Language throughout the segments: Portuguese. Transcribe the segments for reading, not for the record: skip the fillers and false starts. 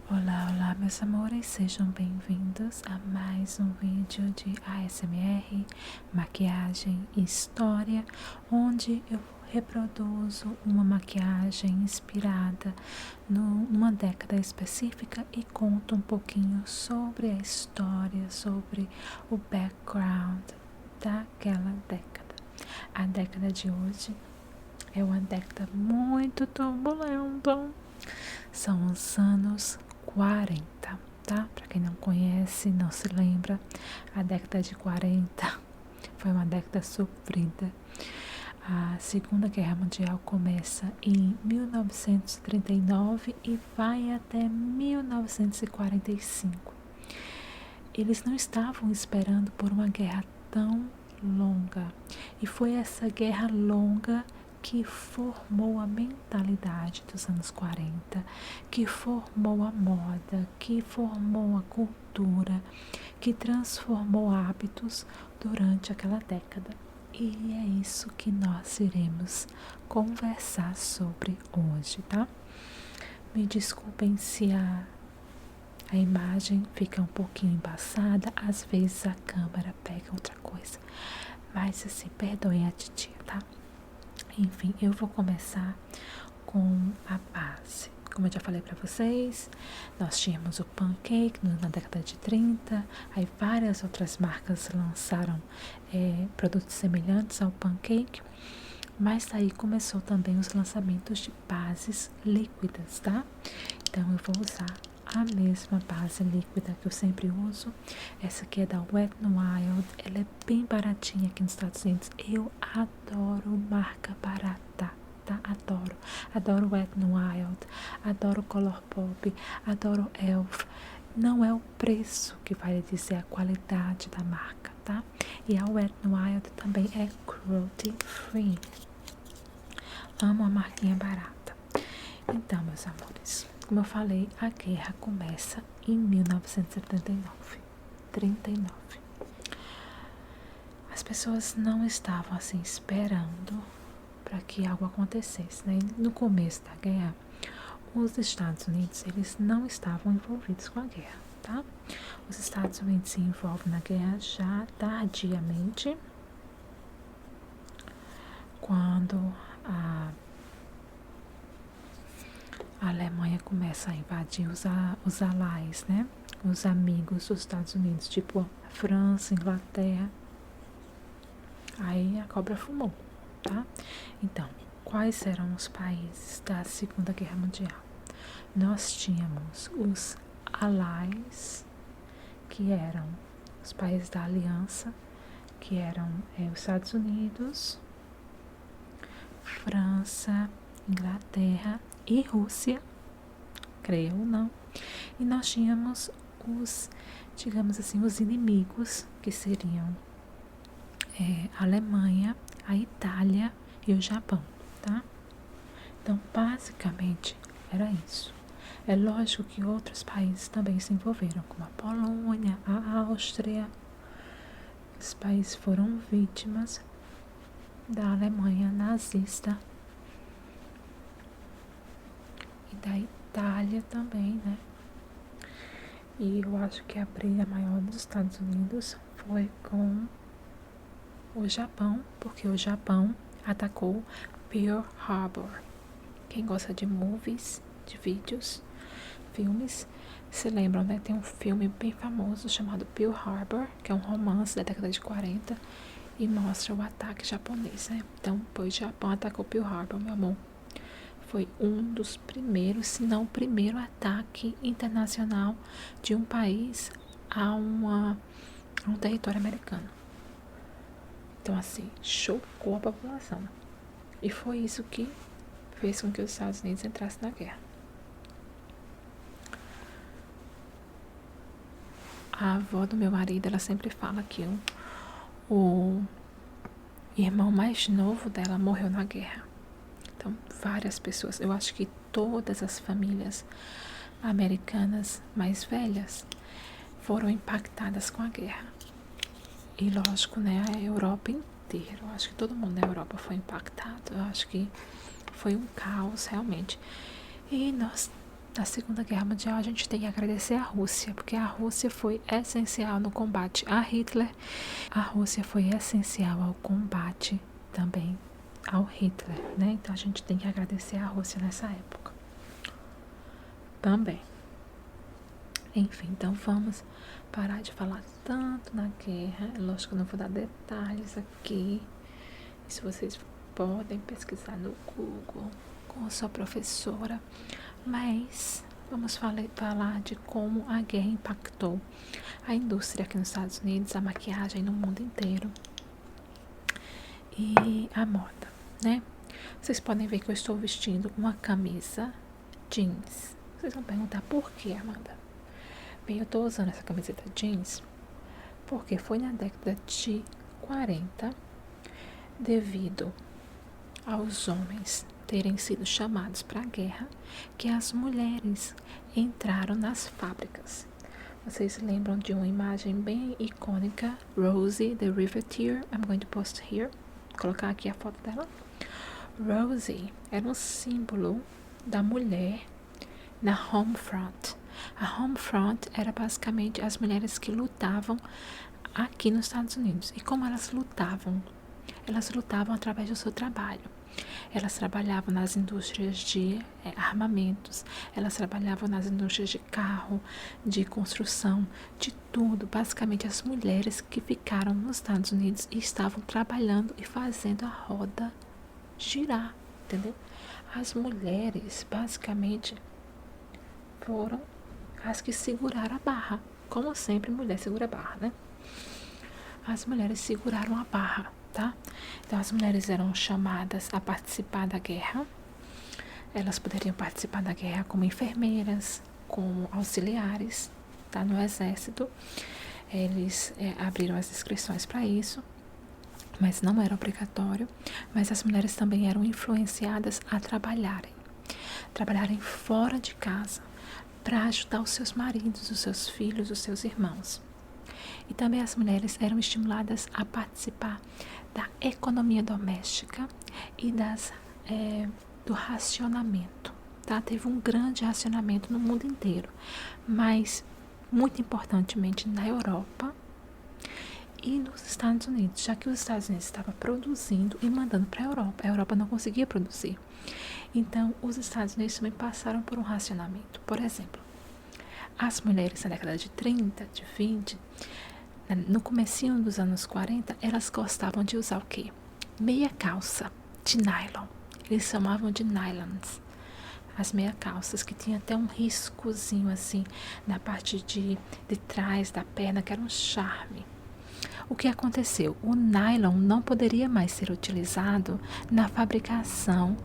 Olá, olá meus amores, sejam bem-vindos a mais um vídeo de ASMR, maquiagem e história, onde eu reproduzo uma maquiagem inspirada numa década específica e conto um pouquinho sobre a história, sobre o background daquela década. A década de hoje é uma década muito turbulenta. São os anos 40, tá? Para quem não conhece, não se lembra, a década de 40 foi uma década sofrida. A Segunda Guerra Mundial começa em 1939 e vai até 1945. Eles não estavam esperando por uma guerra tão longa. E foi essa guerra longa que formou a mentalidade dos anos 40, que formou a moda, que formou a cultura, que transformou hábitos durante aquela década. E é isso que nós iremos conversar sobre hoje, tá? Me desculpem se a imagem fica um pouquinho embaçada, às vezes a câmera pega outra coisa, mas assim, perdoem a titia, tá? Enfim, eu vou começar com a base. Como eu já falei para vocês, nós tínhamos o pancake na década de 30, aí várias outras marcas lançaram produtos semelhantes ao pancake, mas aí começou também os lançamentos de bases líquidas, tá? Então eu vou usar a mesma base líquida que eu sempre uso. Essa aqui é da Wet n Wild, ela é bem baratinha aqui nos Estados Unidos. Eu adoro marca barata, tá? Adoro Wet n Wild, adoro Colourpop, adoro Elf. Não é o preço que vai dizer a qualidade da marca, tá? E a Wet n Wild também é cruelty free. Amo a marquinha barata. Então, meus amores, como eu falei, a guerra começa em 1939. As pessoas não estavam assim esperando para que algo acontecesse, né? No começo da guerra, os Estados Unidos, eles não estavam envolvidos com a guerra, tá? Os Estados Unidos se envolvem na guerra já tardiamente, quando a Alemanha começa a invadir os allies, né? Os amigos dos Estados Unidos, tipo a França, Inglaterra. Aí a cobra fumou, tá? Então, quais eram os países da Segunda Guerra Mundial? Nós tínhamos os allies, que eram os países da aliança, que eram os Estados Unidos, França, Inglaterra e Rússia, creio ou não. E nós tínhamos os, digamos assim, os inimigos, que seriam a Alemanha, a Itália e o Japão, tá? Então, basicamente, era isso. É lógico que outros países também se envolveram, como a Polônia, a Áustria. Esses países foram vítimas da Alemanha nazista e da Itália também, né? E eu acho que a briga maior dos Estados Unidos foi com o Japão, porque o Japão atacou Pearl Harbor. Quem gosta de movies, de vídeos, filmes, se lembram, né? Tem um filme bem famoso chamado Pearl Harbor, que é um romance da década de 40 e mostra o ataque japonês, né? Então, pois o Japão atacou Pearl Harbor, meu amor. Foi um dos primeiros, se não o primeiro ataque internacional de um país a um território americano. Então, assim, chocou a população. E foi isso que fez com que os Estados Unidos entrassem na guerra. A avó do meu marido, ela sempre fala que o irmão mais novo dela morreu na guerra. Então, várias pessoas, eu acho que todas as famílias americanas mais velhas foram impactadas com a guerra. E lógico, né, a Europa inteira, eu acho que todo mundo na Europa foi impactado. Eu acho que foi um caos realmente. E nós na Segunda Guerra Mundial, a gente tem que agradecer a Rússia, porque a Rússia foi essencial no combate a Hitler. A Rússia foi essencial ao combate também ao Hitler, né? Então a gente tem que agradecer a Rússia nessa época também. Enfim, então vamos parar de falar tanto na guerra. Lógico que eu não vou dar detalhes aqui. Isso vocês podem pesquisar no Google com a sua professora. Mas vamos falar de como a guerra impactou a indústria aqui nos Estados Unidos, a maquiagem no mundo inteiro e a moda, né? Vocês podem ver que eu estou vestindo uma camisa jeans. Vocês vão perguntar por que, Amanda? Bem, eu estou usando essa camiseta jeans porque foi na década de 40, devido aos homens terem sido chamados para a guerra, que as mulheres entraram nas fábricas. Vocês lembram de uma imagem bem icônica, Rosie, the Riveteer? I'm going to post here. Vou colocar aqui a foto dela. Rosie era um símbolo da mulher na home front. A home front era basicamente as mulheres que lutavam aqui nos Estados Unidos. E como elas lutavam? Elas lutavam através do seu trabalho. Elas trabalhavam nas indústrias de armamentos, elas trabalhavam nas indústrias de carro, de construção, de tudo. Basicamente, as mulheres que ficaram nos Estados Unidos e estavam trabalhando e fazendo a roda girar, entendeu? As mulheres, basicamente, foram as que seguraram a barra. Como sempre, mulher segura a barra, né? As mulheres seguraram a barra. Tá? Então as mulheres eram chamadas a participar da guerra. Elas poderiam participar da guerra como enfermeiras, como auxiliares, tá? No exército. Eles abriram as inscrições para isso, mas não era obrigatório. Mas as mulheres também eram influenciadas a trabalharem fora de casa, para ajudar os seus maridos, os seus filhos, os seus irmãos. E também as mulheres eram estimuladas a participar da economia doméstica e do racionamento. Tá? Teve um grande racionamento no mundo inteiro, mas muito importantemente na Europa e nos Estados Unidos, já que os Estados Unidos estavam produzindo e mandando para a Europa não conseguia produzir. Então, os Estados Unidos também passaram por um racionamento. Por exemplo, as mulheres na década de 30, de 20, no comecinho dos anos 40, elas gostavam de usar o quê? Meia calça de nylon. Eles chamavam de nylons. As meia calças que tinha até um riscozinho assim na parte de trás da perna, que era um charme. O que aconteceu? O nylon não poderia mais ser utilizado na fabricação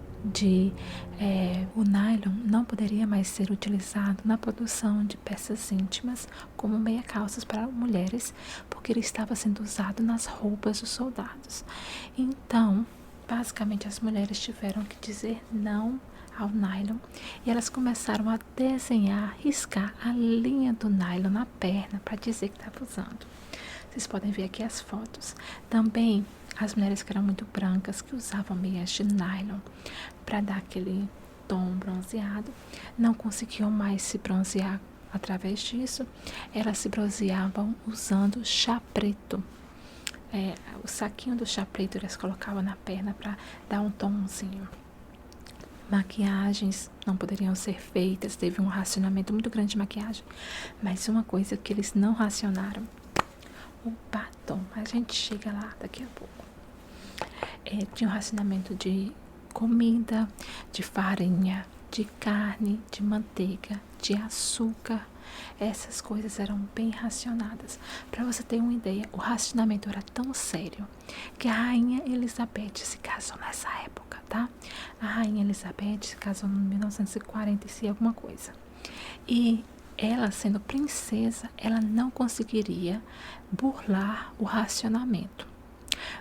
o nylon não poderia mais ser utilizado na produção de peças íntimas como meia calças para mulheres, porque ele estava sendo usado nas roupas dos soldados. Então, basicamente, as mulheres tiveram que dizer não ao nylon e elas começaram a desenhar, riscar a linha do nylon na perna para dizer que estava usando. Vocês podem ver aqui as fotos. Também as mulheres que eram muito brancas, que usavam meias de nylon para dar aquele tom bronzeado, não conseguiam mais se bronzear através disso. Elas se bronzeavam usando chá preto. O saquinho do chá preto elas colocavam na perna para dar um tomzinho. Maquiagens não poderiam ser feitas, teve um racionamento muito grande de maquiagem. Mas uma coisa que eles não racionaram, o batom. A gente chega lá daqui a pouco. Tinha um racionamento de comida, de farinha, de carne, de manteiga, de açúcar. Essas coisas eram bem racionadas. Para você ter uma ideia, o racionamento era tão sério que a rainha Elizabeth se casou nessa época, tá? A rainha Elizabeth se casou em 1940 e alguma coisa. E ela, sendo princesa, ela não conseguiria burlar o racionamento.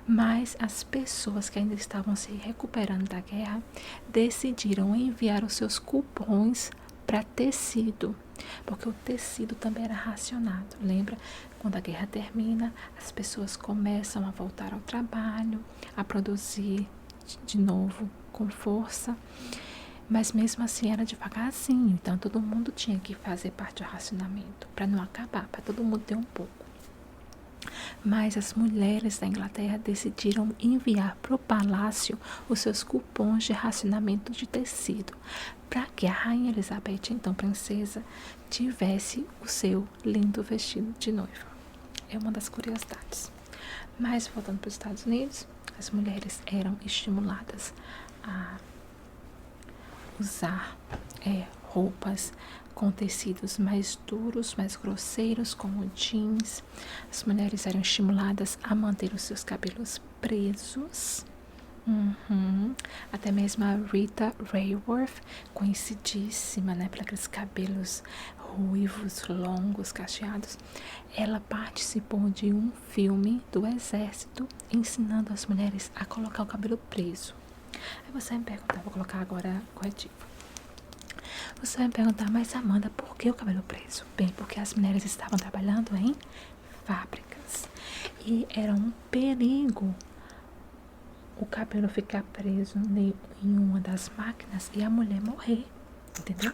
Mas as pessoas que ainda estavam se recuperando da guerra decidiram enviar os seus cupons para tecido, porque o tecido também era racionado. Lembra? Quando a guerra termina, as pessoas começam a voltar ao trabalho, a produzir de novo com força. Mas mesmo assim era devagarzinho, então todo mundo tinha que fazer parte do racionamento, para não acabar, para todo mundo ter um pouco. Mas as mulheres da Inglaterra decidiram enviar para o palácio os seus cupons de racionamento de tecido, para que a Rainha Elizabeth, então princesa, tivesse o seu lindo vestido de noiva. É uma das curiosidades. Mas voltando para os Estados Unidos, as mulheres eram estimuladas a usar roupas com tecidos mais duros, mais grosseiros, como jeans. As mulheres eram estimuladas a manter os seus cabelos presos. Até mesmo a Rita Hayworth, conhecidíssima, né, por aqueles cabelos ruivos, longos, cacheados, ela participou de um filme do exército ensinando as mulheres a colocar o cabelo preso. Aí você vai me perguntar, vou colocar agora corretivo. Você vai me perguntar, mas Amanda, por que o cabelo preso? Bem, porque as mulheres estavam trabalhando em fábricas e era um perigo o cabelo ficar preso em uma das máquinas e a mulher morrer, entendeu?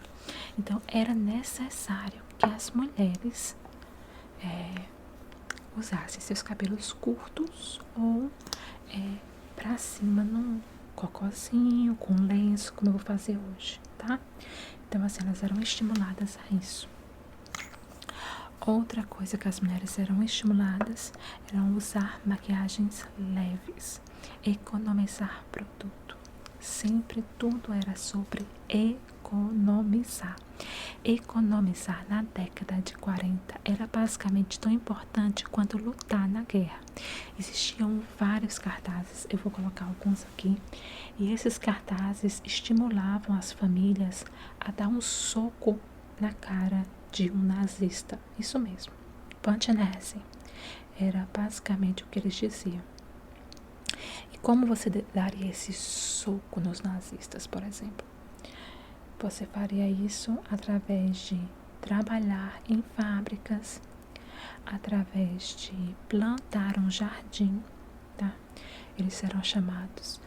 Então era necessário que as mulheres usassem seus cabelos curtos ou pra cima num cocozinho, com lenço, como eu vou fazer hoje, tá? Então assim, elas eram estimuladas a isso. Outra coisa que as mulheres eram estimuladas era usar maquiagens leves, economizar produto. Sempre tudo era sobre economizar. Economizar na década de 40 era basicamente tão importante quanto lutar na guerra. Existiam vários cartazes, eu vou colocar alguns aqui, e esses cartazes estimulavam as famílias a dar um soco na cara de um nazista. Isso mesmo, punch and Nazi. Era basicamente o que eles diziam. E como você daria esse soco nos nazistas, por exemplo? Você faria isso através de trabalhar em fábricas, através de plantar um jardim, tá? Eles eram chamados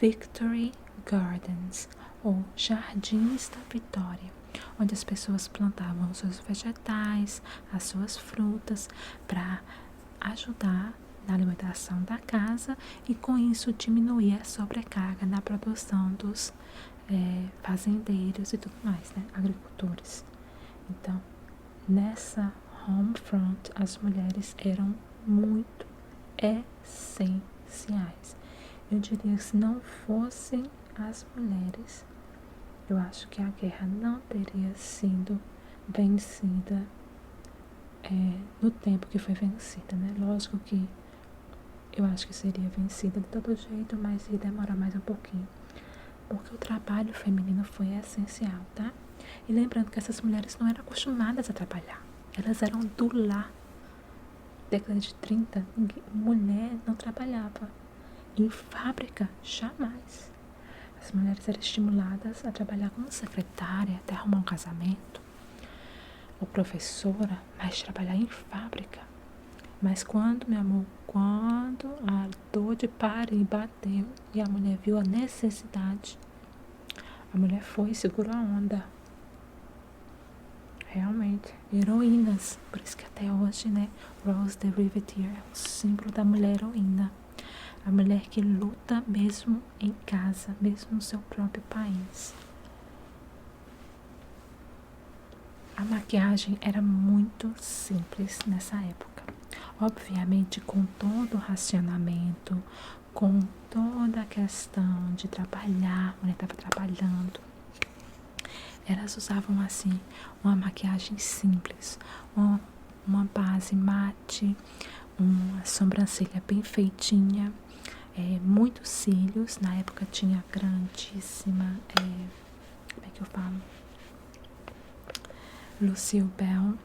Victory Gardens, ou Jardins da Vitória, onde as pessoas plantavam os seus vegetais, as suas frutas, para ajudar na alimentação da casa e com isso diminuir a sobrecarga na produção dos fazendeiros e tudo mais, né? Agricultores. Então, nessa home front, as mulheres eram muito essenciais. Eu diria que se não fossem as mulheres, eu acho que a guerra não teria sido vencida no tempo que foi vencida, né? Lógico que eu acho que seria vencida de todo jeito, mas ia demorar mais um pouquinho. Porque o trabalho feminino foi essencial, tá? E lembrando que essas mulheres não eram acostumadas a trabalhar. Elas eram do lar. Década de 30, mulher não trabalhava. Em fábrica, jamais. As mulheres eram estimuladas a trabalhar como secretária, até arrumar um casamento. Ou professora, mas trabalhar em fábrica. Mas quando, meu amor, quando a dor de parir bateu e a mulher viu a necessidade, a mulher foi e segurou a onda. Realmente, heroínas. Por isso que até hoje, né, Rose de Rivetier é o símbolo da mulher heroína. A mulher que luta mesmo em casa, mesmo no seu próprio país. A maquiagem era muito simples nessa época. Obviamente, com todo o racionamento, com toda a questão de trabalhar, a mulher estava trabalhando, elas usavam assim uma maquiagem simples, uma base mate, uma sobrancelha bem feitinha, muitos cílios. Na época tinha grandíssima, como é que eu falo? Lucille Bell,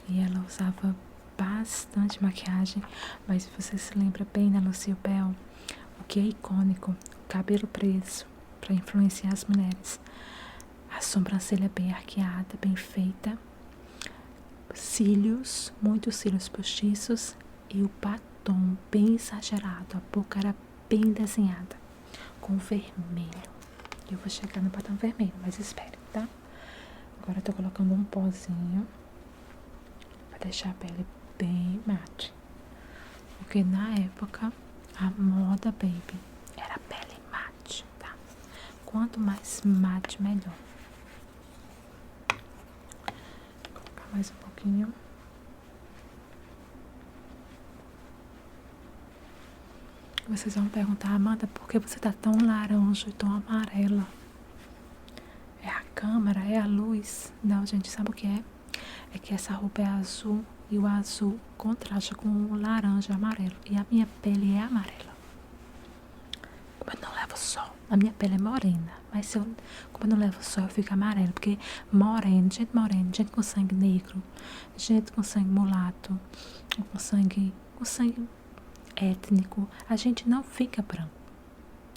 e ela usava bastante maquiagem, mas se você se lembra bem da Lucille Bell, o que é icônico, o cabelo preso para influenciar as mulheres, a sobrancelha bem arqueada, bem feita, cílios, muitos cílios postiços e o batom bem exagerado, a boca era bem desenhada, com vermelho. Eu vou chegar no batom vermelho, mas espere, tá? Agora eu tô colocando um pozinho pra deixar a pele bem mate. Porque na época, a moda, baby, era pele mate, tá? Quanto mais mate, melhor. Vou colocar mais um pouquinho. Vocês vão perguntar, Amanda, por que você tá tão laranja e tão amarela? É a câmera, é a luz. Não, gente, sabe o que é? É que essa roupa é azul e o azul contrasta com o laranja e amarelo. E a minha pele é amarela. Como eu não levo sol, a minha pele é morena. Mas como eu não levo sol, eu fico amarela. Porque morena, gente com sangue negro, gente com sangue mulato, com sangue étnico, a gente não fica branco.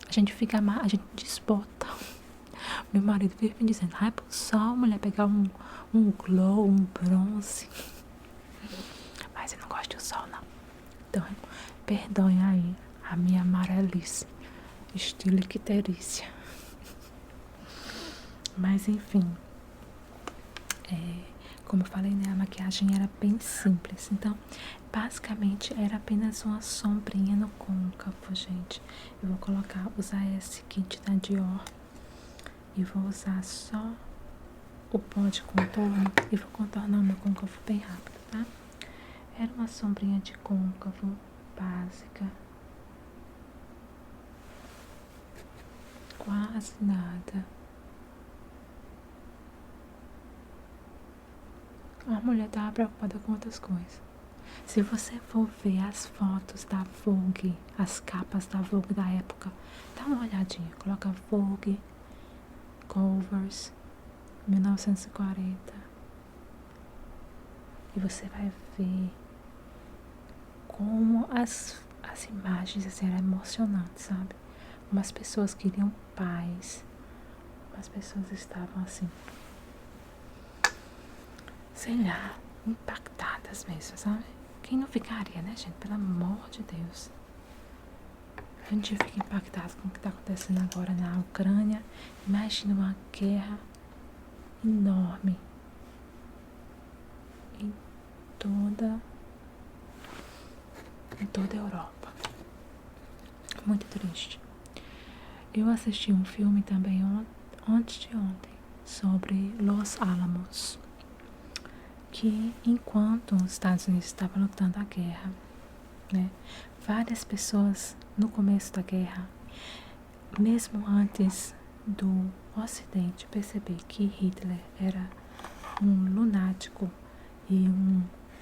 A gente fica a gente desbota. Meu marido vive me dizendo, vai pro sol, mulher, pegar um glow, um bronze. Mas eu não gosto do sol, não. Então, perdoem aí a minha amarelice, estilo icterícia. Mas, enfim, como eu falei, né, a maquiagem era bem simples. Então, basicamente, era apenas uma sombrinha no côncavo, gente. Eu vou usar esse kit da Dior. E vou usar só o pó de contorno e vou contornar o meu côncavo bem rápido, tá? Era uma sombrinha de côncavo básica. Quase nada. A mulher tava preocupada com outras coisas. Se você for ver as fotos da Vogue, as capas da Vogue da época, dá uma olhadinha. Coloca Vogue Covers 1940 e você vai ver como as imagens assim, eram emocionantes, sabe? Como as pessoas queriam paz, como as pessoas estavam assim, sei lá, impactadas mesmo, sabe? Quem não ficaria, né, gente? Pelo amor de Deus. A gente fica impactado com o que está acontecendo agora na Ucrânia. Imagina uma guerra enorme em toda a Europa. Muito triste. Eu assisti um filme também antes de ontem sobre Los Alamos, que enquanto os Estados Unidos estavam lutando a guerra, né, várias pessoas no começo da guerra, mesmo antes do Ocidente perceber que Hitler era um lunático e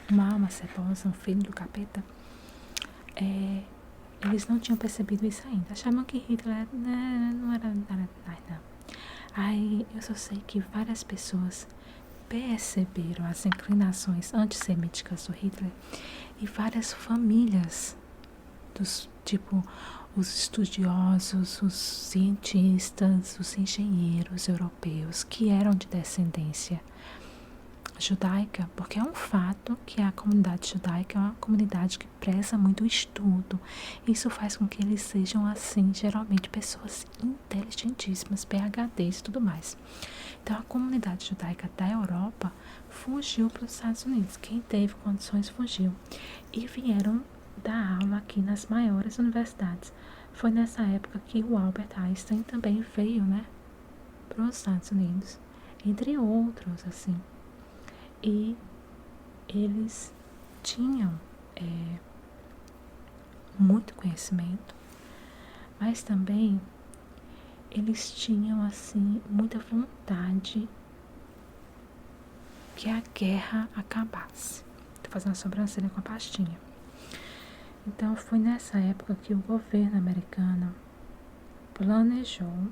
uma alma cebosa, um filho do capeta, eles não tinham percebido isso ainda. Achavam que Hitler não era nada, não. Aí eu só sei que várias pessoas perceberam as inclinações antissemíticas do Hitler e várias famílias os estudiosos, os cientistas, os engenheiros europeus que eram de descendência judaica, porque é um fato que a comunidade judaica é uma comunidade que preza muito o estudo. Isso faz com que eles sejam, assim, geralmente pessoas inteligentíssimas, PhDs e tudo mais. Então, a comunidade judaica da Europa fugiu para os Estados Unidos. Quem teve condições fugiu. E vieram dar aula aqui nas maiores universidades. Foi nessa época que o Albert Einstein também veio, né, para os Estados Unidos, entre outros, assim. E eles tinham muito conhecimento, mas também eles tinham, assim, muita vontade que a guerra acabasse. Tô fazendo a sobrancelha com a pastinha. Então, foi nessa época que o governo americano planejou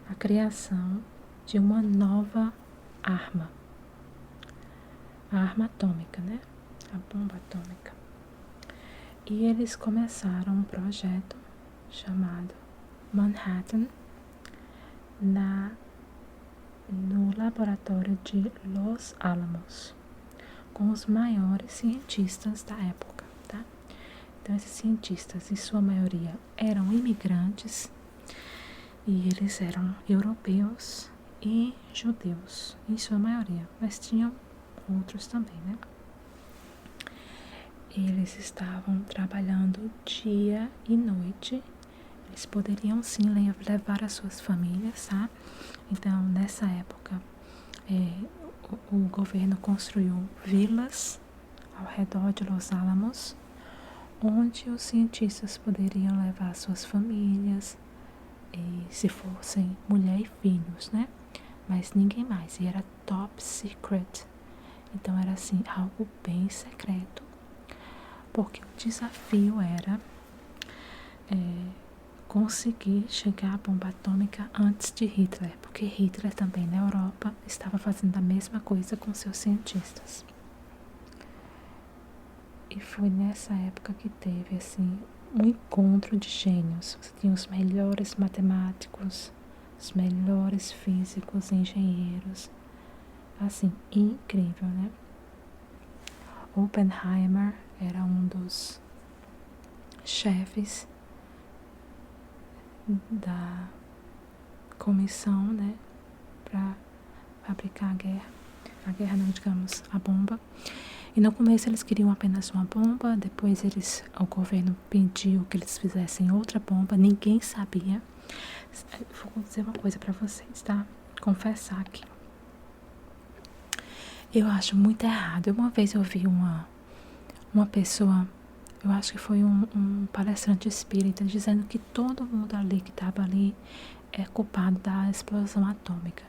a criação de uma nova arma. A arma atômica, né? A bomba atômica. E eles começaram um projeto chamado Manhattan no laboratório de Los Alamos, com os maiores cientistas da época, tá? Então, esses cientistas, em sua maioria, eram imigrantes E eles eram europeus e judeus, em sua maioria, mas tinham outros também, né? Eles estavam trabalhando dia e noite. Eles poderiam sim levar as suas famílias, tá? Então, nessa época, o governo construiu vilas ao redor de Los Alamos, onde os cientistas poderiam levar suas famílias, e se fossem mulher e filhos, né? Mas ninguém mais, e era top secret. Então era assim, algo bem secreto, porque o desafio era conseguir chegar à bomba atômica antes de Hitler, porque Hitler também na Europa estava fazendo a mesma coisa com seus cientistas. E foi nessa época que teve assim um encontro de gênios. Você tinha os melhores matemáticos, os melhores físicos, engenheiros, assim, incrível, né? Oppenheimer era um dos chefes da comissão, né, para fabricar a guerra não, digamos, a bomba. E no começo eles queriam apenas uma bomba, depois o governo pediu que eles fizessem outra bomba, ninguém sabia. Vou dizer uma coisa para vocês, tá? Confessar aqui. Eu acho muito errado. Uma vez eu vi uma pessoa, eu acho que foi um palestrante espírita, dizendo que todo mundo ali que estava ali é culpado da explosão atômica.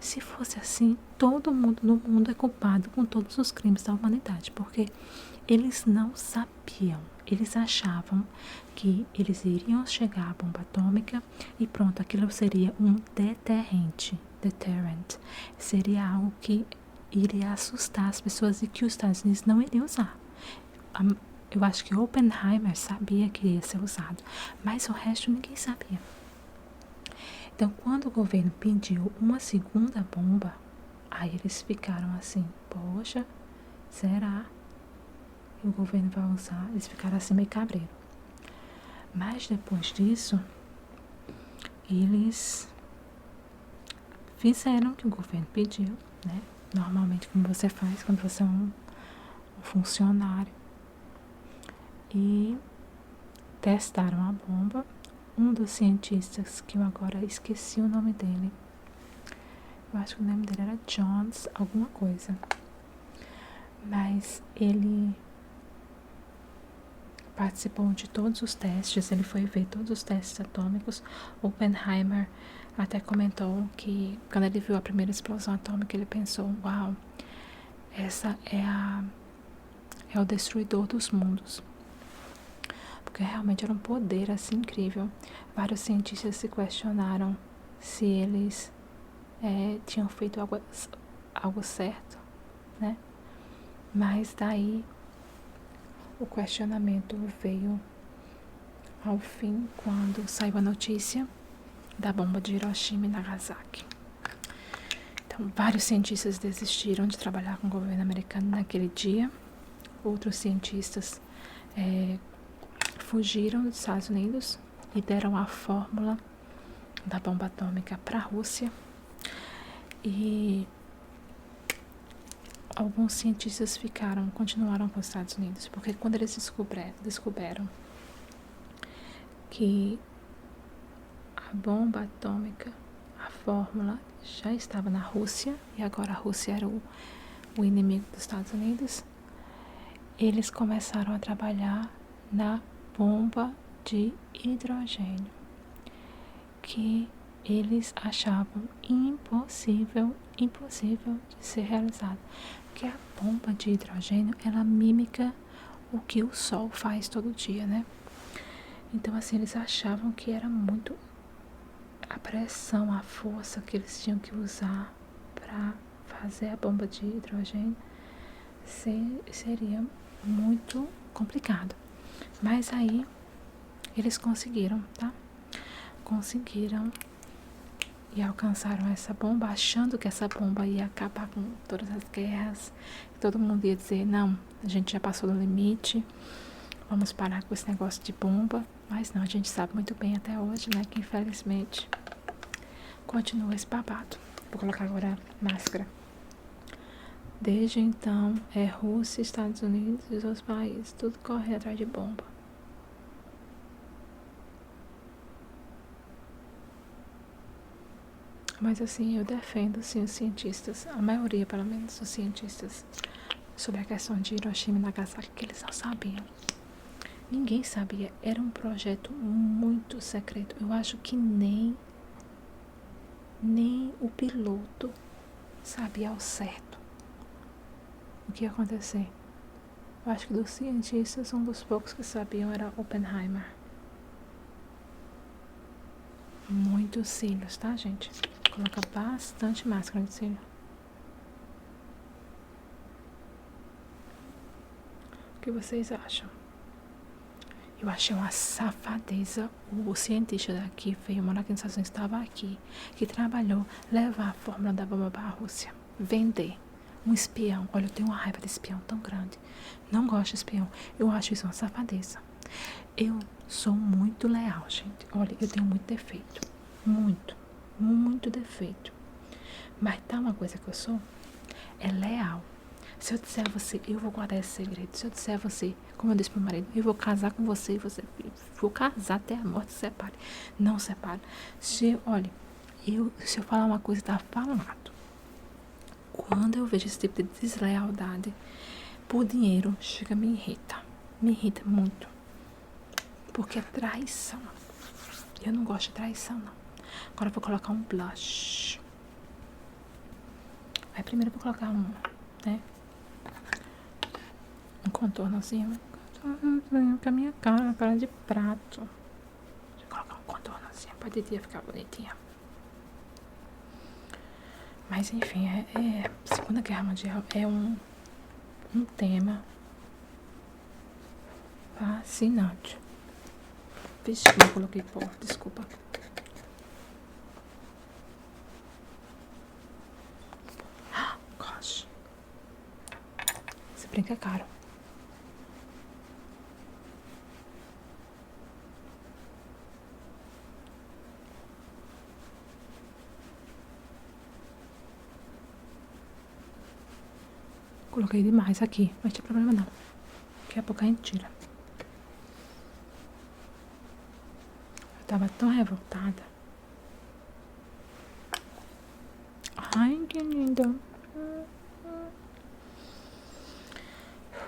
Se fosse assim, todo mundo no mundo é culpado com todos os crimes da humanidade, porque eles não sabiam, eles achavam que eles iriam chegar à bomba atômica e pronto, aquilo seria um deterrent, seria algo que iria assustar as pessoas e que os Estados Unidos não iriam usar. Eu acho que Oppenheimer sabia que ia ser usado, mas o resto ninguém sabia. Então, quando o governo pediu uma segunda bomba, aí eles ficaram assim, poxa, será que o governo vai usar? Eles ficaram assim meio cabreiro. Mas depois disso, eles fizeram o que o governo pediu, né? Normalmente, como você faz quando você é um funcionário. E testaram a bomba. Um dos cientistas, que eu agora esqueci o nome dele, eu acho que o nome dele era Johns alguma coisa, mas ele participou de todos os testes, ele foi ver todos os testes atômicos. Oppenheimer até comentou que quando ele viu a primeira explosão atômica, ele pensou, uau, essa é o destruidor dos mundos, porque realmente era um poder assim incrível. Vários cientistas se questionaram se eles tinham feito algo certo, né? Mas daí o questionamento veio ao fim quando saiu a notícia da bomba de Hiroshima e Nagasaki. Então, vários cientistas desistiram de trabalhar com o governo americano naquele dia. Outros cientistas fugiram dos Estados Unidos e deram a fórmula da bomba atômica para a Rússia. E alguns cientistas continuaram com os Estados Unidos, porque quando eles descobriram que a bomba atômica, a fórmula já estava na Rússia, e agora a Rússia era o inimigo dos Estados Unidos, eles começaram a trabalhar na bomba de hidrogênio, que eles achavam impossível de ser realizado, porque a bomba de hidrogênio, ela mímica o que o Sol faz todo dia, né? Então, assim, eles achavam que era muito a pressão, a força que eles tinham que usar para fazer a bomba de hidrogênio seria muito complicado. Mas aí eles conseguiram, tá? Conseguiram e alcançaram essa bomba, achando que essa bomba ia acabar com todas as guerras. Todo mundo ia dizer, não, a gente já passou do limite, vamos parar com esse negócio de bomba. Mas não, a gente sabe muito bem até hoje, né, que infelizmente continua esse babado. Vou colocar agora a máscara. Desde então, é Rússia, Estados Unidos e os outros países, tudo corre atrás de bomba. Mas assim, eu defendo sim os cientistas, a maioria pelo menos os cientistas, sobre a questão de Hiroshima e Nagasaki, que eles não sabiam. Ninguém sabia, era um projeto muito secreto. Eu acho que nem o piloto sabia ao certo o que ia acontecer. Eu acho que dos cientistas, um dos poucos que sabiam era Oppenheimer. Muitos cílios, tá, gente? Coloca bastante máscara de cílio. O que vocês acham? Eu achei uma safadeza. O cientista daqui veio morar aqui nos Estados Unidos, estava aqui, que trabalhou levar a fórmula da bomba para a Rússia, vender. Um espião. Olha, eu tenho uma raiva de espião tão grande. Não gosto de espião. Eu acho isso uma safadeza. Eu sou muito leal, gente. Olha, eu tenho muito defeito. Muito defeito. Mas tá uma coisa que eu sou? É leal. Se eu disser a você, eu vou guardar esse segredo. Se eu disser a você, como eu disse pro meu marido, eu vou casar com você e você, vou casar até a morte separe. Não separe. Olha, se eu falar uma coisa, tá falado. Quando eu vejo esse tipo de deslealdade por dinheiro, chega, me irrita. Me irrita muito. Porque é traição. Eu não gosto de traição, não. Agora eu vou colocar um blush. Aí primeiro eu vou colocar né? Um contornozinho. Com a minha cara de prato. Deixa eu colocar um contornozinho pra Didi ficar bonitinha. Mas enfim, Segunda Guerra Mundial é um tema fascinante. Vixe, eu coloquei pó, desculpa. Gosh. Esse brinco é caro. Coloquei demais aqui, mas não tem problema não. Daqui a pouco a gente tira. Eu tava tão revoltada. Ai, que linda.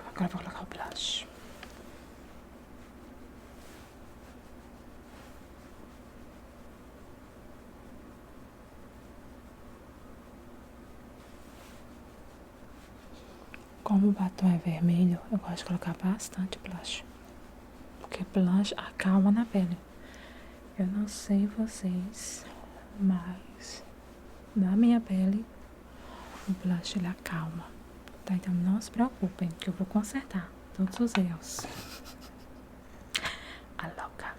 Agora eu vou colocar o blush. Como o batom é vermelho, eu gosto de colocar bastante blush. Porque blush acalma na pele. Eu não sei vocês, mas na minha pele o blush ele acalma. Tá? Então não se preocupem, que eu vou consertar todos os erros. A louca.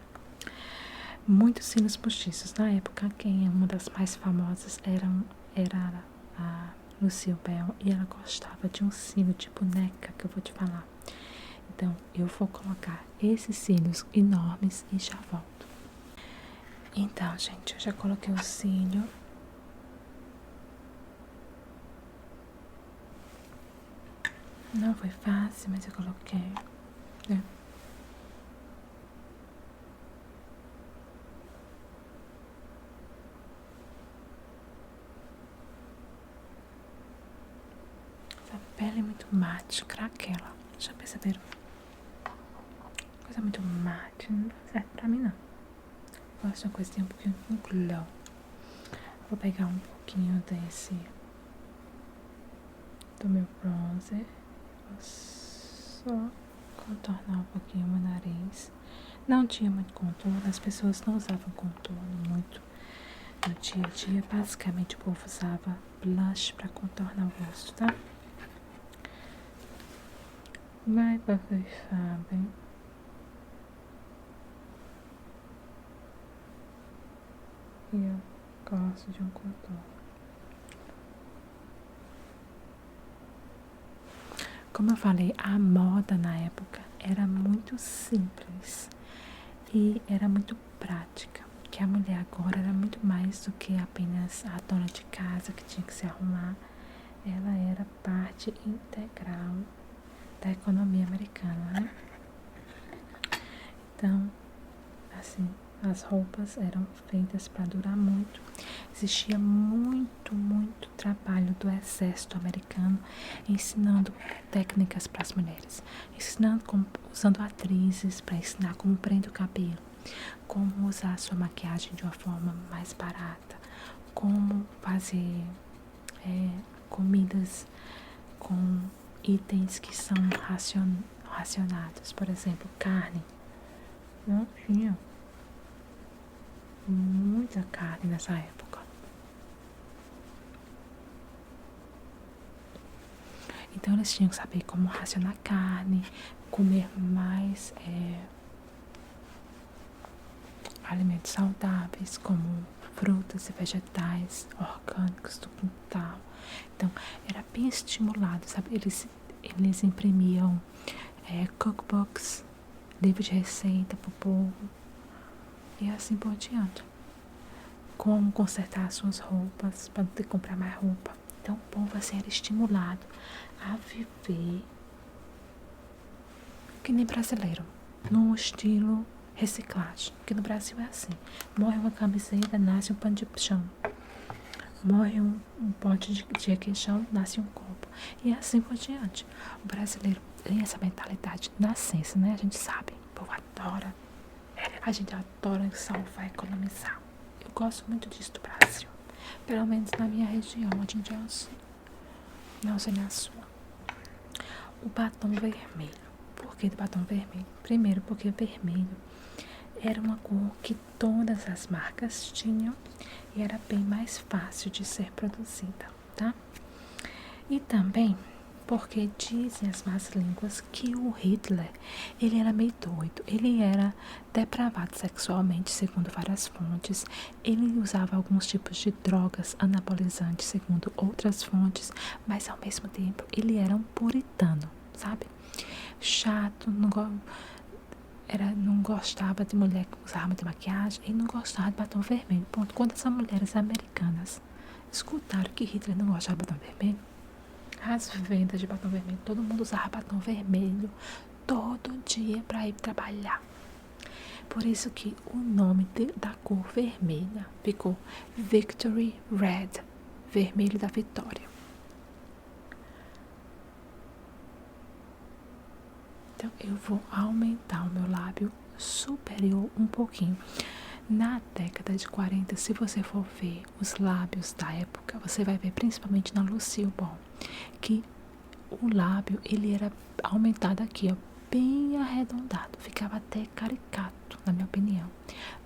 Muitos cílios postiços. Na época, uma das mais famosas era a Lucille Bell. E ela gostava de um cílio de boneca, que eu vou te falar. Então, eu vou colocar esses cílios enormes e já volto. Então, gente, eu já coloquei o cílio. Não foi fácil, mas eu coloquei. Né? Essa pele é muito mate, craquela. Já perceberam? Coisa muito mate, não serve pra mim não. Gosto de uma coisa que tem um pouquinho de glow. Vou pegar um pouquinho do meu bronzer. Vou só contornar um pouquinho o meu nariz. Não tinha muito contorno, as pessoas não usavam contorno muito no dia a dia. Basicamente o povo usava blush pra contornar o rosto, tá? Mas vocês sabem. E eu gosto de um contorno. Como eu falei, a moda na época era muito simples e era muito prática. Que a mulher agora era muito mais do que apenas a dona de casa que tinha que se arrumar. Ela era parte integral da economia americana, né? Então, assim, as roupas eram feitas para durar muito. Existia muito trabalho do exército americano ensinando técnicas para as mulheres, usando atrizes para ensinar como prender o cabelo, como usar a sua maquiagem de uma forma mais barata, como fazer comidas com itens que são racionados, por exemplo, carne. Não tinha muita carne nessa época. Então eles tinham que saber como racionar carne, comer mais alimentos saudáveis, como frutas e vegetais orgânicos do quintal. Então era bem estimulado, sabe? Eles imprimiam cookbooks, livros de receita para o povo e assim por diante. Como consertar suas roupas para não ter que comprar mais roupa. Então o povo assim era estimulado a viver que nem brasileiro, no estilo reciclagem, que no Brasil é assim: morre uma camiseta, nasce um pano de chão, morre um pote de requeijão, nasce um copo, e assim por diante. O brasileiro tem essa mentalidade de nascença, né? A gente sabe, o povo adora, a gente adora salvar, economizar. Eu gosto muito disso do Brasil, pelo menos na minha região, a gente é assim. Não sei na sua. O batom vermelho. Por que do batom vermelho? Primeiro, porque vermelho era uma cor que todas as marcas tinham e era bem mais fácil de ser produzida, tá? E também porque dizem as más línguas que o Hitler, ele era meio doido, ele era depravado sexualmente, segundo várias fontes, ele usava alguns tipos de drogas anabolizantes, segundo outras fontes, mas ao mesmo tempo ele era um puritano, sabe? Chato, não gostava de mulher que usava muita maquiagem e não gostava de batom vermelho. Ponto. Quando essas mulheres americanas escutaram que Hitler não gostava de batom vermelho, as vendas de batom vermelho, todo mundo usava batom vermelho todo dia para ir trabalhar. Por isso que o nome da cor vermelha ficou Victory Red, vermelho da vitória. Então eu vou aumentar o meu lábio superior um pouquinho. Na década de 40, se você for ver os lábios da época, você vai ver principalmente na Lucille Ball, que o lábio ele era aumentado aqui, ó, bem arredondado, ficava até caricato, na minha opinião.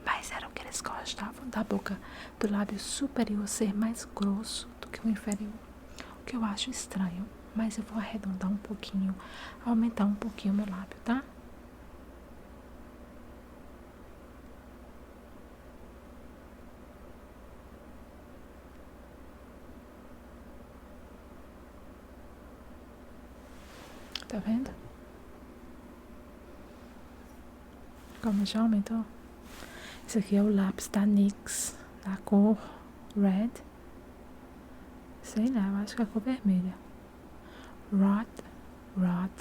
Mas era o que eles gostavam, da boca do lábio superior ser mais grosso do que o inferior, o que eu acho estranho. Mas eu vou arredondar um pouquinho, aumentar um pouquinho o meu lábio, tá? Tá vendo? Como já aumentou? Esse aqui é o lápis da NYX, da cor Red. Sei lá, eu acho que é a cor vermelha. Hot Red.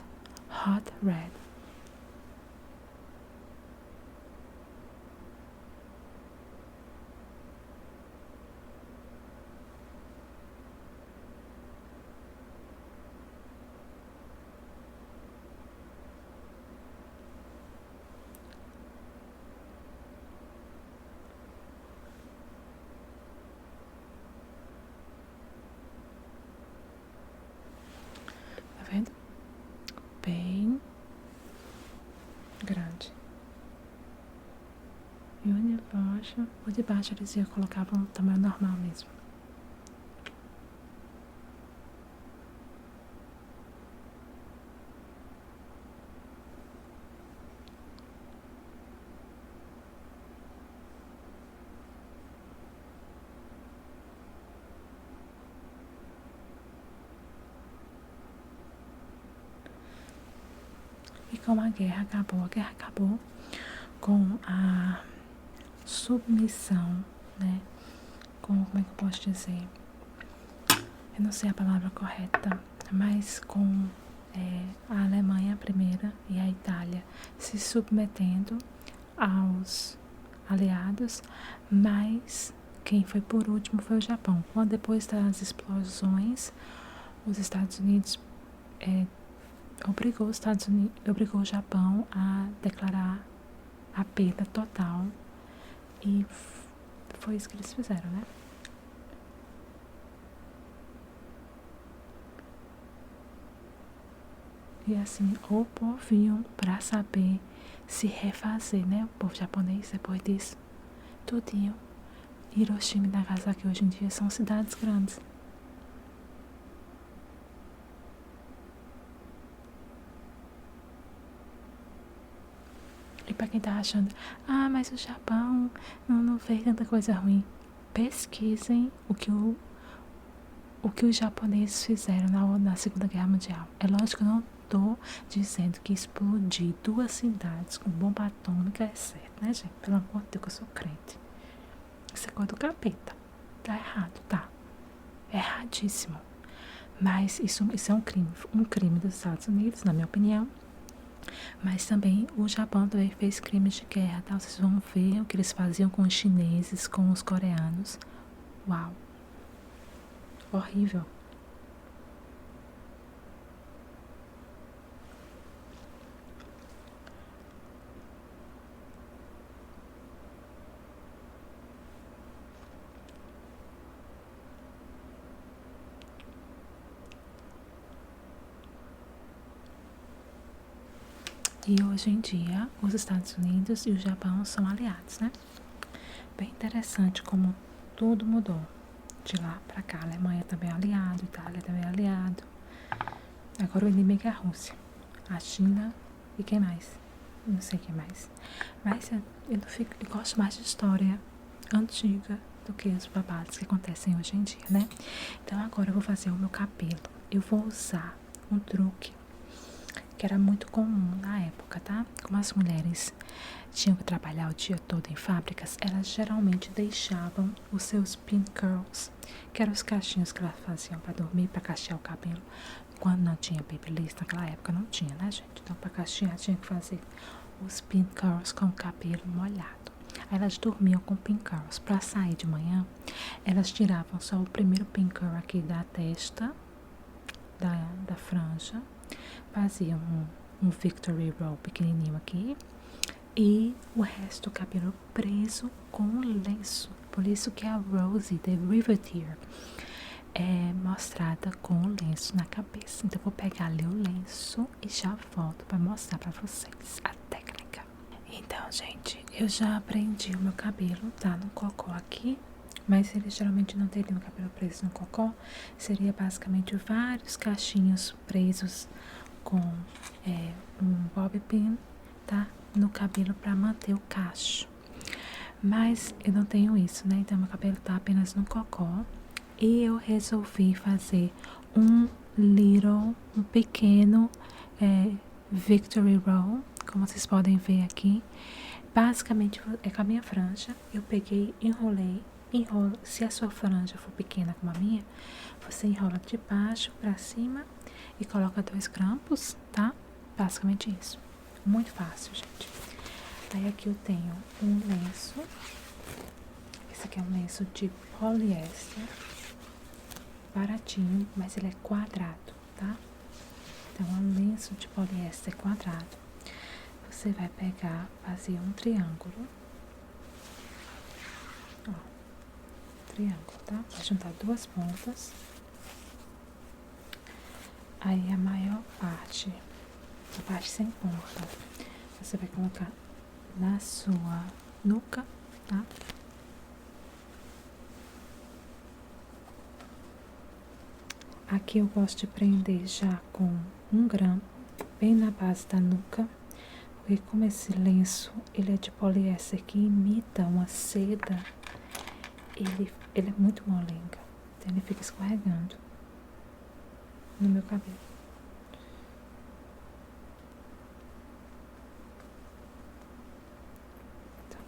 Tá vendo? Bem grande. E o de baixo eles iam colocar um tamanho normal mesmo. como a guerra acabou? A guerra acabou com a submissão, né? Como é que eu posso dizer? Eu não sei a palavra correta, mas com a Alemanha primeira e a Itália se submetendo aos aliados, mas quem foi por último foi o Japão. Quando depois das explosões, os Estados Unidos obrigou o Japão a declarar a perda total, e foi isso que eles fizeram, né? E assim, o povinho pra saber se refazer, né? O povo japonês, depois disso, tudinho. Hiroshima e Nagasaki hoje em dia são cidades grandes. E pra quem tá achando, mas o Japão não fez tanta coisa ruim, pesquisem o que os japoneses fizeram na Segunda Guerra Mundial. É lógico que eu não tô dizendo que explodir 2 cidades com bomba atômica é certo, né, gente? Pelo amor de Deus, que eu sou crente. Isso é coisa do capeta. Tá errado, tá? Erradíssimo. Mas isso é um crime dos Estados Unidos, na minha opinião. Mas também o Japão também fez crimes de guerra, tá? Vocês vão ver o que eles faziam com os chineses, com os coreanos. Uau. Horrível. E hoje em dia, os Estados Unidos e o Japão são aliados, né? Bem interessante como tudo mudou de lá pra cá. A Alemanha também é aliado, a Itália também é aliado. Agora o inimigo é a Rússia, a China e quem mais? Não sei quem mais. Mas eu gosto mais de história antiga do que os babados que acontecem hoje em dia, né? Então agora eu vou fazer o meu cabelo. Eu vou usar um truque que era muito comum na época, tá? Como as mulheres tinham que trabalhar o dia todo em fábricas, elas geralmente deixavam os seus pin curls, que eram os cachinhos que elas faziam para dormir, para cachear o cabelo. Quando não tinha babyliss, naquela época não tinha, né, gente? Então, para cachear, tinha que fazer os pin curls com o cabelo molhado. Aí elas dormiam com pin curls. Para sair de manhã, elas tiravam só o primeiro pin curl aqui da testa, da franja, faziam um Victory Roll pequenininho aqui, e o resto do cabelo preso com lenço. Por isso que a Rosie The Riveteer é mostrada com o lenço na cabeça. Então eu vou pegar ali o lenço e já volto para mostrar para vocês a técnica. Então, gente, eu já prendi o meu cabelo, tá no cocó aqui. Mas eles geralmente não teriam o cabelo preso no cocó. Seria basicamente vários cachinhos presos com um bobby pin, tá? No cabelo para manter o cacho. Mas eu não tenho isso, né? Então meu cabelo tá apenas no cocó. E eu resolvi fazer um pequeno Victory Roll, como vocês podem ver aqui. Basicamente é com a minha franja. Eu peguei, enrolei. Se a sua franja for pequena como a minha, você enrola de baixo para cima e coloca 2 grampos, tá? Basicamente isso. Muito fácil, gente. Aí aqui eu tenho um lenço. Esse aqui é um lenço de poliéster. Baratinho, mas ele é quadrado, tá? Então é um lenço de poliéster quadrado. Você vai pegar, fazer um triângulo. Ó, triângulo, tá? Vai juntar 2 pontas. Aí a maior parte, a parte sem ponta, você vai colocar na sua nuca, tá? Aqui eu gosto de prender já com 1 grampo, bem na base da nuca, porque como esse lenço, ele é de poliéster que imita uma seda, ele é muito molenga, então ele fica escorregando no meu cabelo.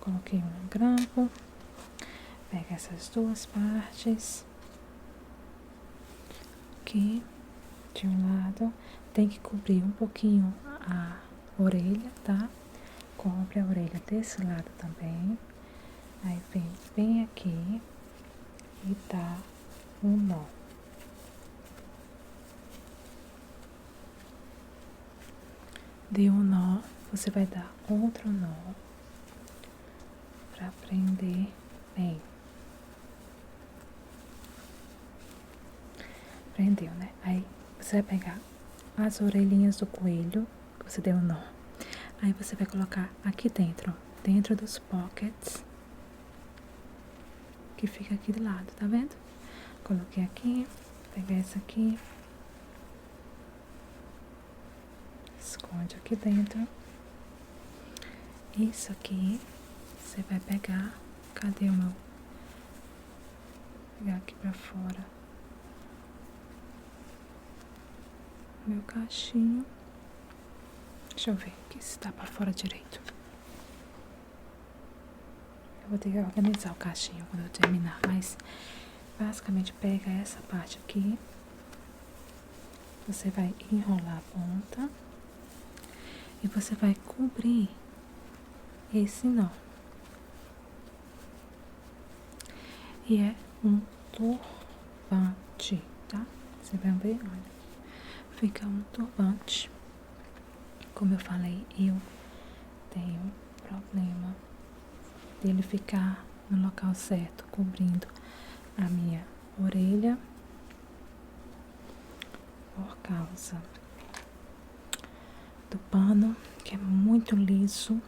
coloquei um grampo. Pega essas duas partes. Aqui, de um lado. Tem que cobrir um pouquinho a orelha, tá? Cobre a orelha desse lado também. Aí vem bem aqui e dá um nó. Deu um nó, você vai dar outro nó para prender bem. Prendeu, né? Aí você vai pegar as orelhinhas do coelho que você deu um nó. Aí você vai colocar aqui dentro, dentro dos pockets que fica aqui do lado, tá vendo? Coloquei aqui, pegar essa aqui, esconde aqui dentro. Isso aqui você vai pegar, cadê o meu? Vou pegar aqui pra fora meu cachinho. Deixa eu ver aqui se tá pra fora direito. Eu vou ter que organizar o cachinho quando eu terminar, mas basicamente pega essa parte aqui. Você vai enrolar a ponta e você vai cobrir esse nó. E é um turbante, tá? Você vai ver, olha. Fica um turbante. Como eu falei, eu tenho problema dele ficar no local certo, cobrindo a minha orelha por causa do pano, que é muito liso.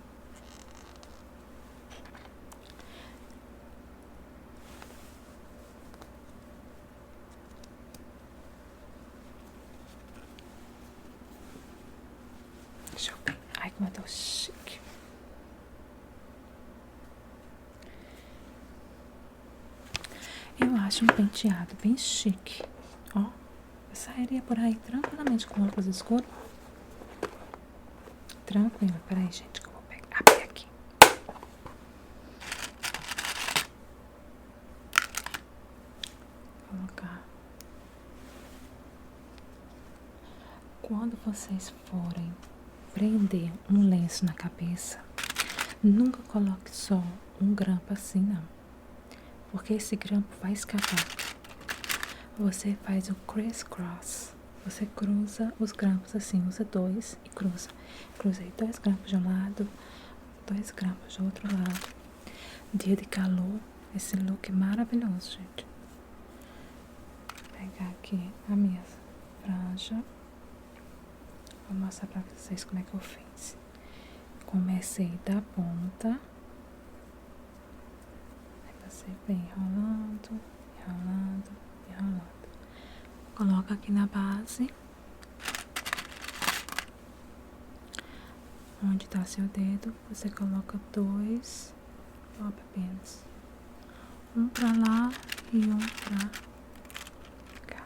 Deixa eu ver. Ai, como eu tô chique. Eu acho um penteado bem chique. Ó, eu sairia por aí tranquilamente com óculos escuros. Tranquila. Peraí, gente, que eu vou abrir aqui. Colocar. Quando vocês forem prender um lenço na cabeça, nunca coloque só um grampo assim, não. Porque esse grampo vai escapar. Você faz o crisscross. Você cruza os grampos assim, usa dois e cruza. Cruzei 2 grampos de um lado, 2 grampos do outro lado. Dia de calor, esse look maravilhoso, gente. Vou pegar aqui a minha franja. Vou mostrar pra vocês como é que eu fiz. Comecei da ponta. Aí você vem enrolando, enrolando, enrolando. Coloca aqui na base. Onde tá seu dedo, você coloca 2 bobby pins. Um pra lá e um pra cá.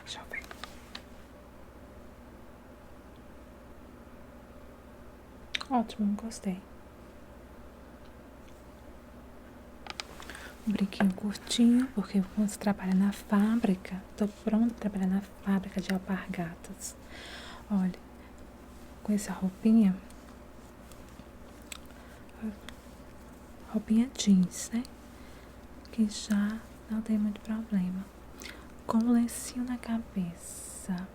Deixa eu ver. Ótimo, gostei. Um brinquinho curtinho, porque quando você trabalha na fábrica, tô pronta pra trabalhar na fábrica de alpargatas. Olha, com essa roupinha jeans, né? Que já não tem muito problema. Com o lencinho na cabeça,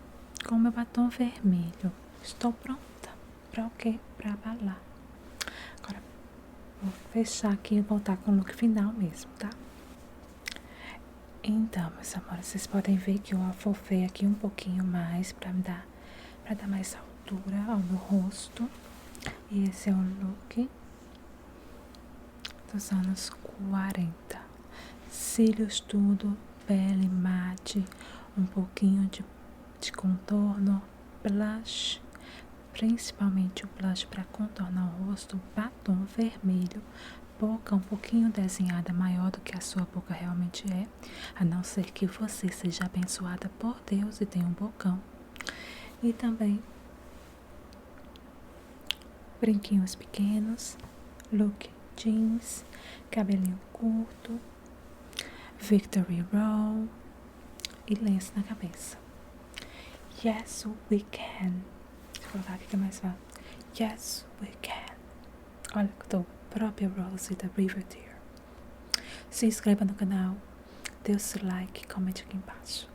com o meu batom vermelho, estou pronta. Pra o quê? Pra balar. Agora, vou fechar aqui e voltar com o look final mesmo, tá? Então, meus amores, vocês podem ver que eu afofei aqui um pouquinho mais pra dar mais altura ao meu rosto. E esse é o look dos anos 40. Cílios tudo, pele mate, um pouquinho de contorno, blush, principalmente o blush para contornar o rosto, batom vermelho, boca um pouquinho desenhada maior do que a sua boca realmente é, a não ser que você seja abençoada por Deus e tenha um bocão. E também brinquinhos pequenos, look jeans, cabelinho curto, Victory Roll e lenço na cabeça. Yes, we can. Vou colocar aqui que é mais fácil. Yes, we can. Olha, tô própria Rose da Riverdale. Se inscreva no canal, dê o seu like e comente aqui embaixo.